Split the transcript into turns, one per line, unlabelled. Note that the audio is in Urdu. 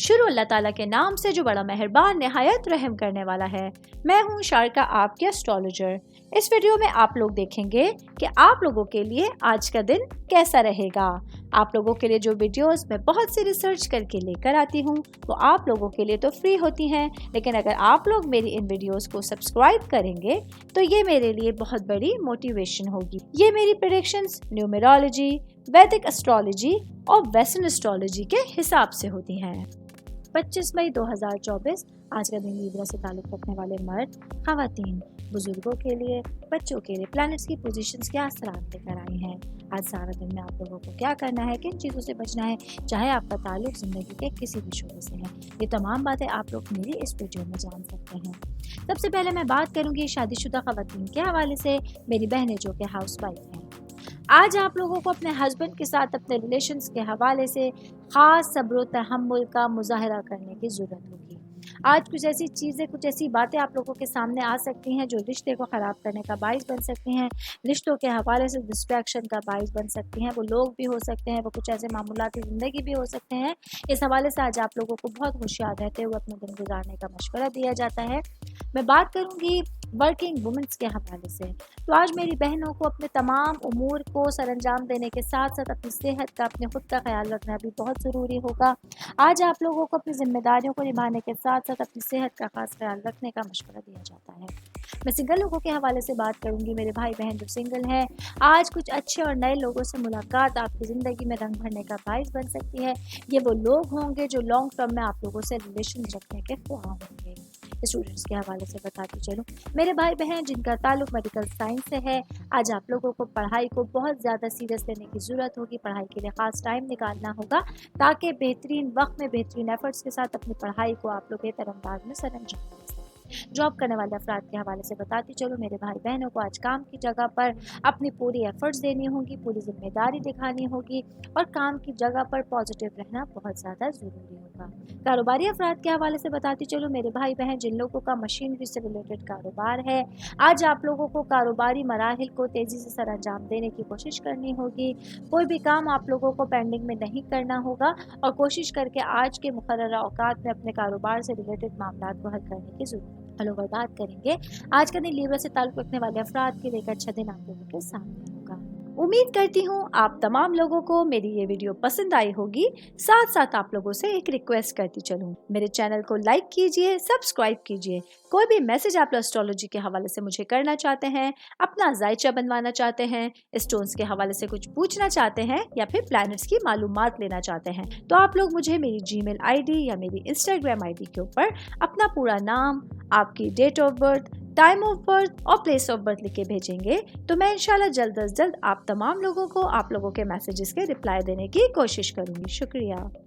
شروع اللہ تعالیٰ کے نام سے جو بڑا مہربان نہایت رحم کرنے والا ہے۔ میں ہوں شارکا، آپ کے اسٹرالوجر۔ اس ویڈیو میں آپ لوگ دیکھیں گے کہ آپ لوگوں کے لیے آج کا دن کیسا رہے گا۔ آپ لوگوں کے لیے جو ویڈیوز میں بہت سی ریسرچ کر کے لے کر آتی ہوں وہ آپ لوگوں کے لیے تو فری ہوتی ہیں، لیکن اگر آپ لوگ میری ان ویڈیوز کو سبسکرائب کریں گے تو یہ میرے لیے بہت بڑی موٹیویشن ہوگی۔ یہ میری پریڈکشنز نیومرولوجی، ویدک اسٹرالوجی اور ویسٹرن اسٹرالوجی کے حساب سے ہوتی ہیں۔ 25 مئی 2024 آج کا دن لیبرا سے تعلق رکھنے والے مرد، خواتین، بزرگوں کے لیے، بچوں کے لیے پلانٹس کی پوزیشنز کیا اثرات لے کر آئی ہیں۔ آج سارا دن میں آپ لوگوں کو کیا کرنا ہے، کن چیزوں سے بچنا ہے، چاہے آپ کا تعلق زندگی کے کسی بھی شعبے سے ہے، یہ تمام باتیں آپ لوگ میری اس ویڈیو میں جان سکتے ہیں۔ سب سے پہلے میں بات کروں گی شادی شدہ خواتین کے حوالے سے، میری بہنیں جو کہ ہاؤس وائف ہیں۔ آج آپ لوگوں کو اپنے ہسبینڈ کے ساتھ اپنے ریلیشنز کے حوالے سے خاص صبر و تحمل کا مظاہرہ کرنے کی ضرورت ہوگی۔ آج کچھ ایسی چیزیں، کچھ ایسی باتیں آپ لوگوں کے سامنے آ سکتی ہیں جو رشتے کو خراب کرنے کا باعث بن سکتی ہیں، رشتوں کے حوالے سے ڈسٹریکشن کا باعث بن سکتی ہیں۔ وہ لوگ بھی ہو سکتے ہیں، وہ کچھ ایسے معمولاتی زندگی بھی ہو سکتے ہیں۔ اس حوالے سے آج آپ لوگوں کو بہت ہوشیار رہتے ہوئے اپنے دن گزارنے کا مشورہ دیا جاتا ہے۔ میں بات کروں گی ورکنگ وومنس کے حوالے سے، تو آج میری بہنوں کو اپنے تمام امور کو سر انجام دینے کے ساتھ ساتھ اپنی صحت کا، اپنے خود کا خیال رکھنا بھی بہت ضروری ہوگا۔ آج آپ لوگوں کو اپنی ذمہ داریوں کو نبھانے کے ساتھ ساتھ اپنی صحت کا خاص خیال رکھنے کا مشورہ دیا جاتا ہے۔ میں سنگل لوگوں کے حوالے سے بات کروں گی، میرے بھائی بہن جو سنگل ہیں، آج کچھ اچھے اور نئے لوگوں سے ملاقات آپ کی زندگی میں رنگ بھرنے کا باعث بن سکتی ہے۔ یہ وہ لوگ ہوں گے جو لانگ ٹرم میں آپ لوگوں سے ریلیشن رکھنے کے خواہاں ہوں گے۔ اسٹوڈنٹس کے حوالے سے بتاتی چلوں، میرے بھائی بہن جن کا تعلق میڈیکل سائنس سے ہے، آج آپ لوگوں کو پڑھائی کو بہت زیادہ سیریس لینے کی ضرورت ہوگی۔ پڑھائی کے لیے خاص ٹائم نکالنا ہوگا تاکہ بہترین وقت میں بہترین ایفرٹس کے ساتھ اپنی پڑھائی کو آپ لوگ بہتر انداز میں سر انجام دیں۔ جاب کرنے والے افراد کے حوالے سے بتاتی چلوں، میرے بھائی بہنوں کو آج کام کی جگہ پر اپنی پوری ایفرٹس دینی ہوگی، پوری ذمہ داری دکھانی ہوگی اور کام کی جگہ پر پازیٹیو رہنا بہت زیادہ ضروری ہوگا۔ کاروباری افراد کے حوالے سے بتاتی چلوں، میرے بھائی بہن جن لوگوں کا مشینری سے ریلیٹڈ کاروبار ہے، آج آپ لوگوں کو کاروباری مراحل کو تیزی سے سر انجام دینے کی کوشش کرنی ہوگی۔ کوئی بھی کام آپ لوگوں کو پینڈنگ میں نہیں کرنا ہوگا اور کوشش کر کے آج کے مقررہ اوقات میں اپنے کاروبار سے ریلیٹڈ معاملات کو حل کرنے کی ضرورت ہے۔ ہلو اور بات کریں گے آج کا دن لیبرا سے تعلق رکھنے والے افراد کے لیے ایک اچھا دن آپ لوگوں کے سامنے ہوگا۔ امید کرتی ہوں آپ تمام لوگوں کو میری یہ ویڈیو پسند آئی ہوگی۔ ساتھ ساتھ آپ لوگوں سے ایک ریکویسٹ کرتی چلوں، میرے چینل کو لائک کیجئے، سبسکرائب کیجئے۔ کوئی بھی میسج آپ اسٹرالوجی کے حوالے سے مجھے کرنا چاہتے ہیں، اپنا ذائچہ بنوانا چاہتے ہیں، اسٹونز کے حوالے سے کچھ پوچھنا چاہتے ہیں یا پھر پلانٹس کی معلومات لینا چاہتے ہیں، تو آپ لوگ مجھے میری جی میل آئی ڈی یا میری انسٹاگرام آئی ڈی کے اوپر اپنا پورا نام، آپ کی date of birth, time of birth اور پلیس آف برتھ لکھ کے بھیجیں گے تو میں انشاءاللہ جلد از جلد آپ تمام لوگوں کو آپ لوگوں کے میسیجز کے رپلائی دینے کی کوشش کروں گی۔ شکریہ۔